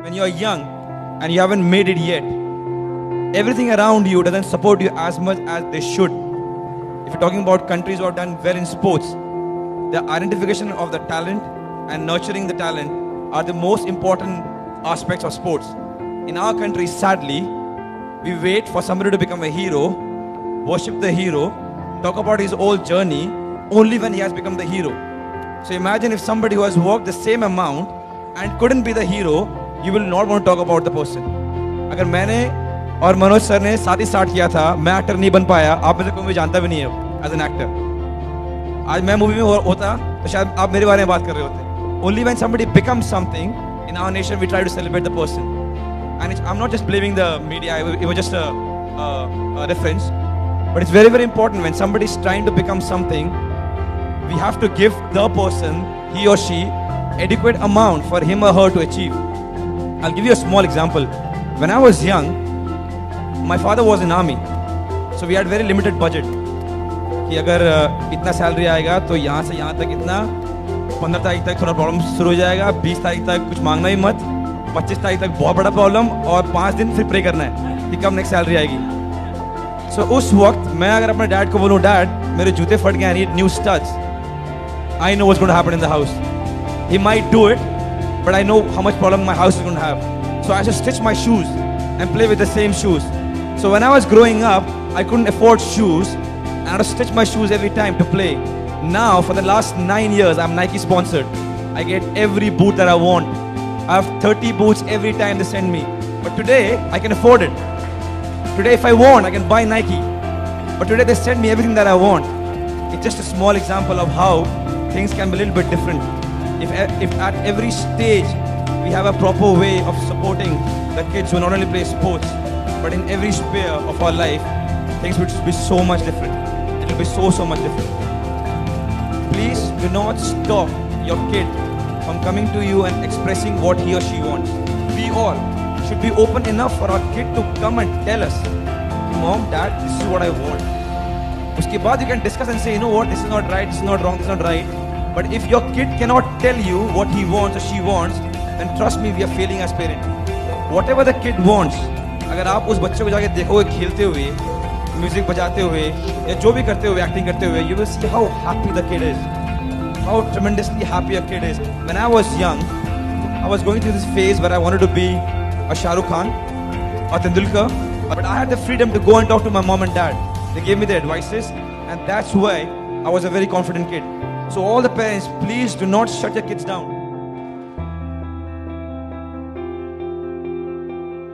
When you're young and you haven't made it yet, everything around you doesn't support you as much as they should. If you're talking about countries who have done well in sports, the identification of the talent and nurturing the talent are the most important aspects of sports. In our country, sadly, we wait for somebody to become a hero, worship the hero, talk about his whole journey only when he has become the hero. So imagine if somebody who has worked the same amount and couldn't be the hero, you will not want to talk about the person. अगर मैंने और Manoj sir ने साथ ही start किया था, मैं actor नहीं बन पाया, आप में से कोई मुझे जानता भी नहीं है एज एन एक्टर. आज मैं मूवी में होता तो शायद आप मेरे बारे में बात कर रहे होते. Only when somebody becomes something in our nation, we try to celebrate the person. And I'm not just blaming the media, it was just a reference. But it's very, very important when somebody is trying to become something, we have to give the person, he or she, adequate amount for him or her to achieve. I'll give you a small example. When I was young, my father was in army, so we had very limited budget. कि अगर इतना salary आएगा तो यहाँ से यहाँ तक इतना, 15 तारीख तक थोड़ा प्रॉब्लम शुरू हो जाएगा, 20 तारीख तक कुछ मांगना ही मत, 25 तारीख तक बहुत बड़ा प्रॉब्लम और 5 दिन फिर प्रे करना है कि कब नेक्स्ट सैलरी आएगी. सो उस वक्त मैं अगर अपने डैड को बोलूँ, डैड मेरे जूते फट गए, I need new studs, I know what's going to happen in the house. He might do it, but I know how much problem my house is going to have. So I just stitch my shoes and play with the same shoes. So when I was growing up, I couldn't afford shoes and I had to stitch my shoes every time to play. Now for the last 9 years, I'm Nike sponsored. I get every boot that I want. I have 30 boots every time they send me. But today, I can afford it. Today, if I want, I can buy Nike. But today, they send me everything that I want. It's just a small example of how things can be a little bit different. If at every stage we have a proper way of supporting the kids who not only play sports, but in every sphere of our life, things would be so much different. It will be so much different. Please do not stop your kid from coming to you and expressing what he or she wants. We all should be open enough for our kid to come and tell us, Mom, Dad, this is what I want. उसके बाद you can discuss and say, you know what, this is not right, this is not wrong, this is not right. But if your kid cannot tell you what he wants or she wants, then trust me, we are failing as parents. Whatever the kid wants, अगर आप उस बच्चे को जाके देखोगे खेलते हुए, music बजाते हुए या जो भी करते हुए, एक्टिंग करते हुए, you will see how happy the kid is, how tremendously happy a kid is. When I was young, I was going through this phase where I wanted to be a Shah Rukh Khan or Tendulkar, but I had the freedom to go and talk to my mom and dad. They gave me the advices, and that's why I was a very confident kid. So all the parents, please do not shut your kids down.